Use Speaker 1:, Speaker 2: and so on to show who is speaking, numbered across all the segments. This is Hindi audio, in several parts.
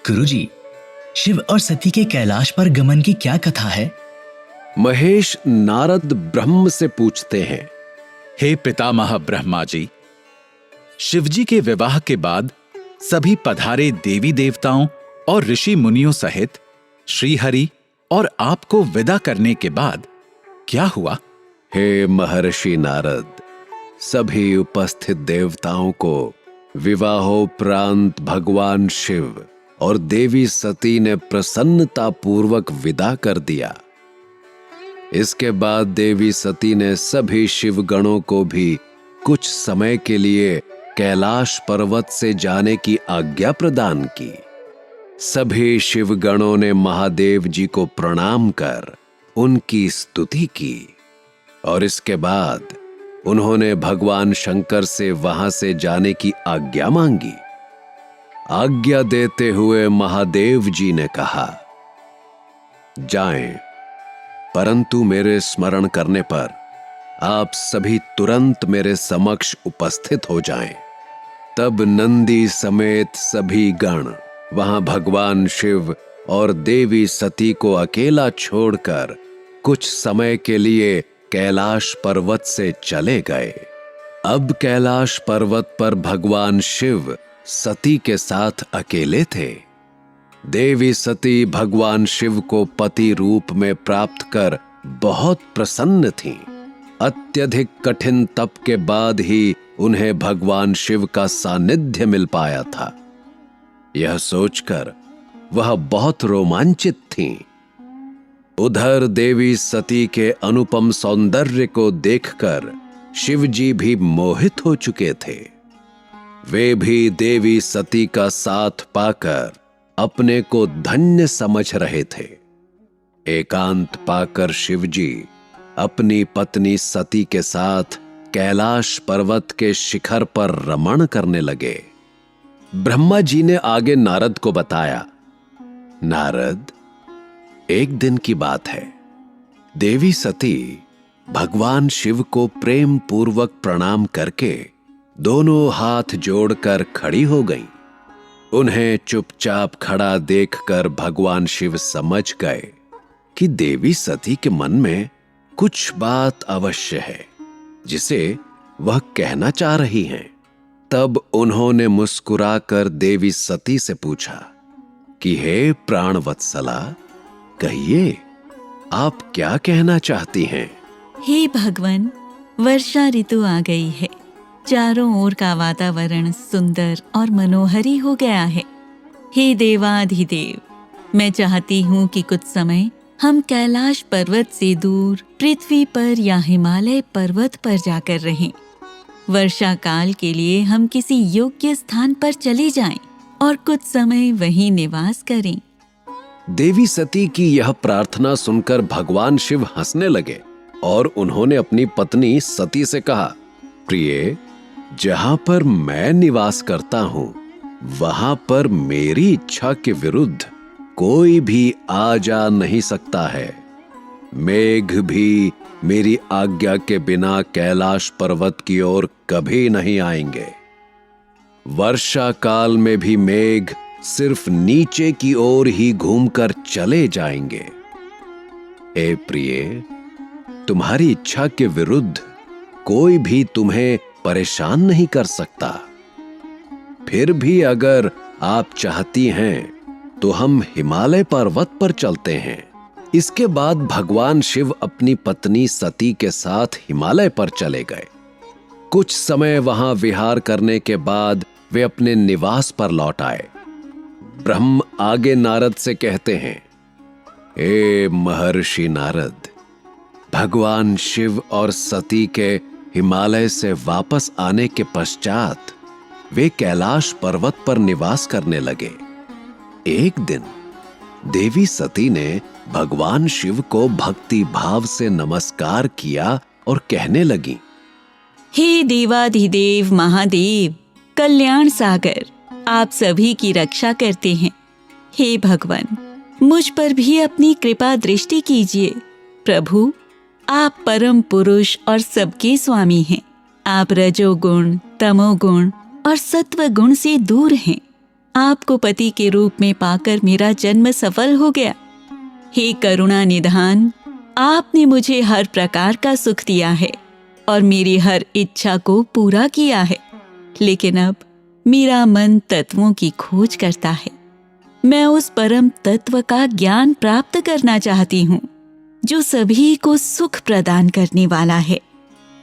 Speaker 1: गुरुजी, शिव और सती के कैलाश पर गमन की क्या कथा है?
Speaker 2: महेश नारद ब्रह्म से पूछते हैं।
Speaker 3: हे पितामह ब्रह्मा जी, शिवजी के विवाह के बाद सभी पधारे देवी देवताओं और ऋषि मुनियों सहित श्रीहरि और आपको विदा करने के बाद क्या हुआ?
Speaker 2: हे महर्षि नारद, सभी उपस्थित देवताओं को विवाहोपरांत भगवान शिव और देवी सती ने प्रसन्नता पूर्वक विदा कर दिया। इसके बाद देवी सती ने सभी शिवगणों को भी कुछ समय के लिए कैलाश पर्वत से जाने की आज्ञा प्रदान की। सभी शिवगणों ने महादेव जी को प्रणाम कर उनकी स्तुति की और इसके बाद उन्होंने भगवान शंकर से वहां से जाने की आज्ञा मांगी। आज्ञा देते हुए महादेव जी ने कहा, जाएं, परंतु मेरे स्मरण करने पर आप सभी तुरंत मेरे समक्ष उपस्थित हो जाएं। तब नंदी समेत सभी गण वहां भगवान शिव और देवी सती को अकेला छोड़कर कुछ समय के लिए कैलाश पर्वत से चले गए। अब कैलाश पर्वत पर भगवान शिव सती के साथ अकेले थे। देवी सती भगवान शिव को पति रूप में प्राप्त कर बहुत प्रसन्न थीं। अत्यधिक कठिन तप के बाद ही उन्हें भगवान शिव का सानिध्य मिल पाया था। यह सोचकर वह बहुत रोमांचित थीं। उधर देवी सती के अनुपम सौंदर्य को देखकर शिवजी भी मोहित हो चुके थे। वे भी देवी सती का साथ पाकर अपने को धन्य समझ रहे थे। एकांत पाकर शिवजी अपनी पत्नी सती के साथ कैलाश पर्वत के शिखर पर रमण करने लगे। ब्रह्मा जी ने आगे नारद को बताया, नारद, एक दिन की बात है। देवी सती भगवान शिव को प्रेम पूर्वक प्रणाम करके दोनों हाथ जोड़कर खड़ी हो गईं। उन्हें चुपचाप खड़ा देखकर भगवान शिव समझ गए कि देवी सती के मन में कुछ बात अवश्य है जिसे वह कहना चाह रही हैं। तब उन्होंने मुस्कुराकर देवी सती से पूछा कि हे प्राणवत्सला, कहिए आप क्या कहना चाहती हैं?
Speaker 4: हे भगवान, वर्षा ऋतु आ गई है। चारों ओर का वातावरण सुंदर और मनोहरी हो गया है। हे देवाधिदेव, मैं चाहती हूँ कि कुछ समय हम कैलाश पर्वत से दूर पृथ्वी पर या हिमालय पर्वत पर जाकर रहें। वर्षा काल के लिए हम किसी योग्य स्थान पर चले जाएं और कुछ समय वहीं निवास करें।
Speaker 2: देवी सती की यह प्रार्थना सुनकर भगवान शिव हंसने लगे और उन्होंने अपनी पत्नी सती से कहा, प्रिय, जहां पर मैं निवास करता हूं वहां पर मेरी इच्छा के विरुद्ध कोई भी आ जा नहीं सकता है। मेघ भी मेरी आज्ञा के बिना कैलाश पर्वत की ओर कभी नहीं आएंगे। वर्षा काल में भी मेघ सिर्फ नीचे की ओर ही घूमकर चले जाएंगे। हे प्रिय, तुम्हारी इच्छा के विरुद्ध कोई भी तुम्हें परेशान नहीं कर सकता। फिर भी अगर आप चाहती हैं तो हम हिमालय पर्वत पर चलते हैं। इसके बाद भगवान शिव अपनी पत्नी सती के साथ हिमालय पर चले गए। कुछ समय वहां विहार करने के बाद वे अपने निवास पर लौट आए। ब्रह्म आगे नारद से कहते हैं, हे महर्षि नारद, भगवान शिव और सती के हिमालय से वापस आने के पश्चात वे कैलाश पर्वत पर निवास करने लगे। एक दिन देवी सती ने भगवान शिव को भक्ति भाव से नमस्कार किया और कहने लगी,
Speaker 4: हे देवाधिदेव महादेव, कल्याण सागर, आप सभी की रक्षा करते हैं। हे भगवान, मुझ पर भी अपनी कृपा दृष्टि कीजिए। प्रभु, आप परम पुरुष और सबके स्वामी हैं। आप रजोगुण, तमोगुण और सत्व गुण से दूर हैं। आपको पति के रूप में पाकर मेरा जन्म सफल हो गया। हे करुणा निधान, आपने मुझे हर प्रकार का सुख दिया है और मेरी हर इच्छा को पूरा किया है। लेकिन अब मेरा मन तत्वों की खोज करता है। मैं उस परम तत्व का ज्ञान प्राप्त करना चाहती हूँ जो सभी को सुख प्रदान करने वाला है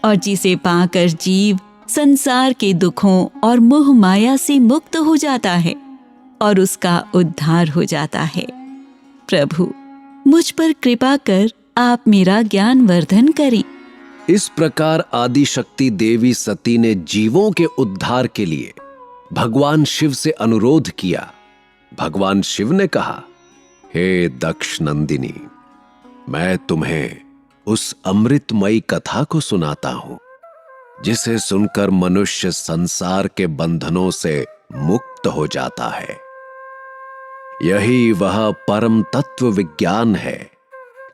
Speaker 4: और जिसे पाकर जीव संसार के दुखों और मोह माया से मुक्त हो जाता है और उसका उद्धार हो जाता है। प्रभु, मुझ पर कृपा कर आप मेरा ज्ञान वर्धन करें।
Speaker 2: इस प्रकार आदि शक्ति देवी सती ने जीवों के उद्धार के लिए भगवान शिव से अनुरोध किया। भगवान शिव ने कहा, हे दक्ष नंदिनी, मैं तुम्हें उस अमृतमयी कथा को सुनाता हूं जिसे सुनकर मनुष्य संसार के बंधनों से मुक्त हो जाता है। यही वह परम तत्व विज्ञान है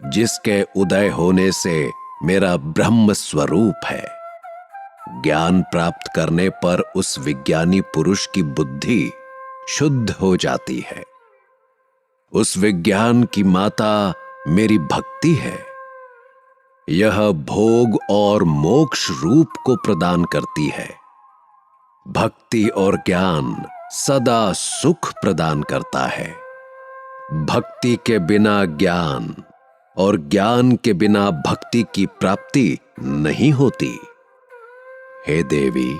Speaker 2: जिसके उदय होने से मेरा ब्रह्म स्वरूप है। ज्ञान प्राप्त करने पर उस विज्ञानी पुरुष की बुद्धि शुद्ध हो जाती है। उस विज्ञान की माता मेरी भक्ति है। यह भोग और मोक्ष रूप को प्रदान करती है। भक्ति और ज्ञान सदा सुख प्रदान करता है। भक्ति के बिना ज्ञान और ज्ञान के बिना भक्ति की प्राप्ति नहीं होती। हे देवी,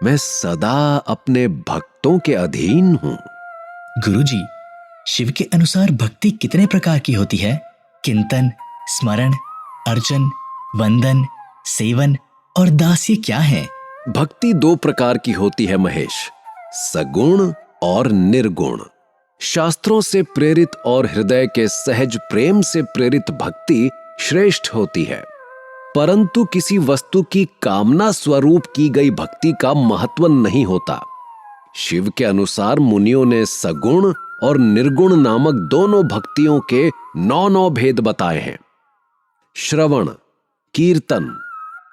Speaker 2: मैं सदा अपने भक्तों के अधीन हूं।
Speaker 1: गुरुजी, शिव के अनुसार भक्ति कितने प्रकार की होती है? किंतन, स्मरण, अर्चन, वंदन, सेवन और दास्य क्या है?
Speaker 2: भक्ति दो प्रकार की होती है महेश, सगुण और निर्गुण। शास्त्रों से प्रेरित और हृदय के सहज प्रेम से प्रेरित भक्ति श्रेष्ठ होती है, परंतु किसी वस्तु की कामना स्वरूप की गई भक्ति का महत्व नहीं होता। शिव के अनुसार मुनियों ने सगुण और निर्गुण नामक दोनों भक्तियों के 9 भेद बताए हैं। श्रवण, कीर्तन,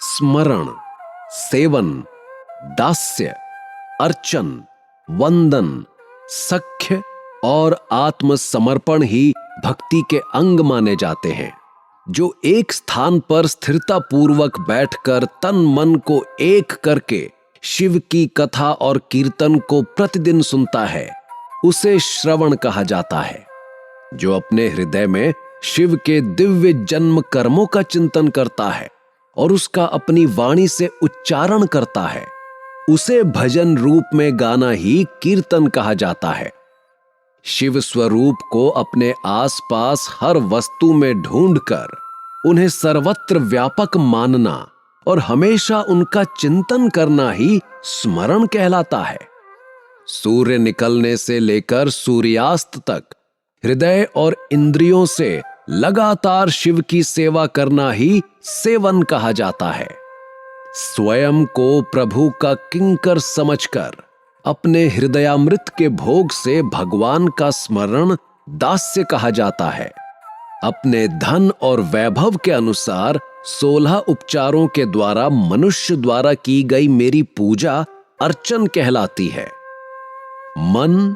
Speaker 2: स्मरण, सेवन, दास्य, अर्चन, वंदन, सख्य और आत्मसमर्पण ही भक्ति के अंग माने जाते हैं। जो एक स्थान पर स्थिरता पूर्वक बैठकर तन मन को एक करके शिव की कथा और कीर्तन को प्रतिदिन सुनता है, उसे श्रवण कहा जाता है। जो अपने हृदय में शिव के दिव्य जन्म कर्मों का चिंतन करता है और उसका अपनी वाणी से उच्चारण करता है, उसे भजन रूप में गाना ही कीर्तन कहा जाता है। शिव स्वरूप को अपने आसपास हर वस्तु में ढूंढकर उन्हें सर्वत्र व्यापक मानना और हमेशा उनका चिंतन करना ही स्मरण कहलाता है। सूर्य निकलने से लेकर सूर्यास्त तक हृदय और इंद्रियों से लगातार शिव की सेवा करना ही सेवन कहा जाता है। स्वयं को प्रभु का किंकर समझकर अपने हृदयामृत के भोग से भगवान का स्मरण दास्य कहा जाता है। अपने धन और वैभव के अनुसार 16 उपचारों के द्वारा मनुष्य द्वारा की गई मेरी पूजा अर्चन कहलाती है। मन,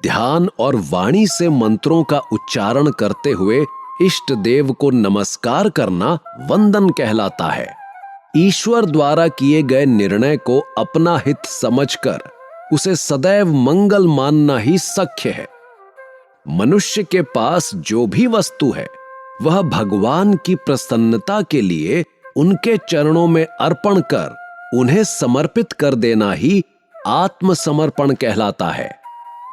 Speaker 2: ध्यान और वाणी से मंत्रों का उच्चारण करते हुए इष्ट देव को नमस्कार करना वंदन कहलाता है। ईश्वर द्वारा किए गए निर्णय को अपना हित समझकर उसे सदैव मंगल मानना ही सख्य है। मनुष्य के पास जो भी वस्तु है वह भगवान की प्रसन्नता के लिए उनके चरणों में अर्पण कर उन्हें समर्पित कर देना ही आत्मसमर्पण कहलाता है।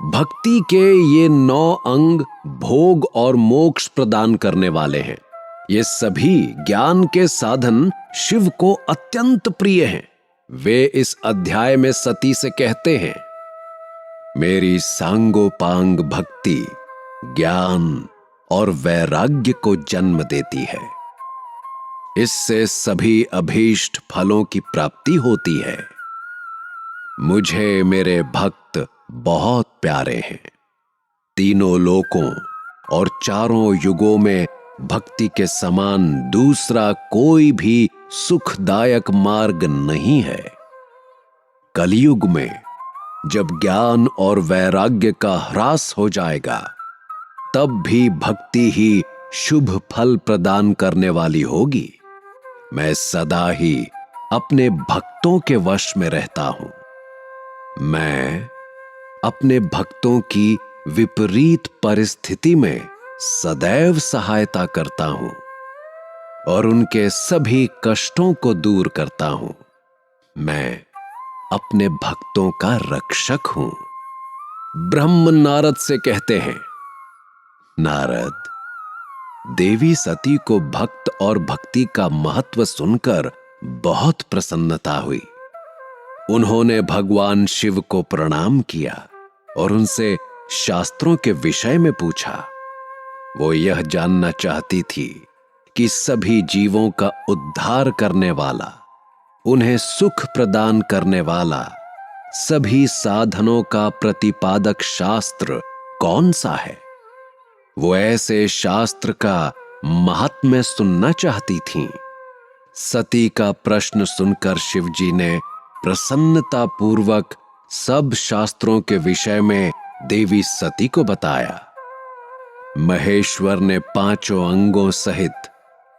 Speaker 2: भक्ति के ये 9 अंग भोग और मोक्ष प्रदान करने वाले हैं। ये सभी ज्ञान के साधन शिव को अत्यंत प्रिय हैं। वे इस अध्याय में सती से कहते हैं, मेरी सांगोपांग भक्ति ज्ञान और वैराग्य को जन्म देती है। इससे सभी अभीष्ट फलों की प्राप्ति होती है। मुझे मेरे भक्त बहुत प्यारे हैं। तीनों लोकों और चारों युगों में भक्ति के समान दूसरा कोई भी सुखदायक मार्ग नहीं है। कलयुग में जब ज्ञान और वैराग्य का ह्रास हो जाएगा, तब भी भक्ति ही शुभ फल प्रदान करने वाली होगी। मैं सदा ही अपने भक्तों के वश में रहता हूं। मैं अपने भक्तों की विपरीत परिस्थिति में सदैव सहायता करता हूं और उनके सभी कष्टों को दूर करता हूं। मैं अपने भक्तों का रक्षक हूं। ब्रह्म नारद से कहते हैं, नारद, देवी सती को भक्त और भक्ति का महत्व सुनकर बहुत प्रसन्नता हुई। उन्होंने भगवान शिव को प्रणाम किया और उनसे शास्त्रों के विषय में पूछा। वो यह जानना चाहती थी कि सभी जीवों का उद्धार करने वाला, उन्हें सुख प्रदान करने वाला, सभी साधनों का प्रतिपादक शास्त्र कौन सा है। वो ऐसे शास्त्र का महात्म्य सुनना चाहती थीं। सती का प्रश्न सुनकर शिवजी ने प्रसन्नता पूर्वक सब शास्त्रों के विषय में देवी सती को बताया। महेश्वर ने 5 अंगों सहित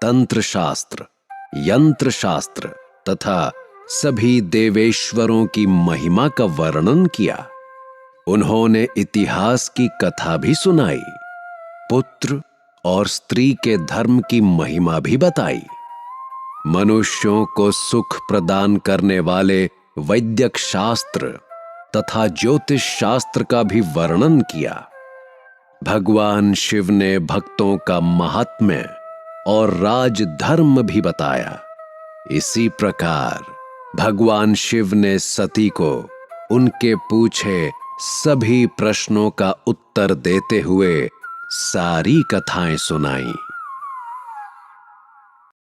Speaker 2: तंत्र शास्त्र, यंत्र शास्त्र तथा सभी देवेश्वरों की महिमा का वर्णन किया। उन्होंने इतिहास की कथा भी सुनाई, पुत्र और स्त्री के धर्म की महिमा भी बताई। मनुष्यों को सुख प्रदान करने वाले वैद्यक शास्त्र तथा ज्योतिष शास्त्र का भी वर्णन किया। भगवान शिव ने भक्तों का महात्म्य और राजधर्म भी बताया। इसी प्रकार भगवान शिव ने सती को उनके पूछे सभी प्रश्नों का उत्तर देते हुए सारी कथाएं सुनाई।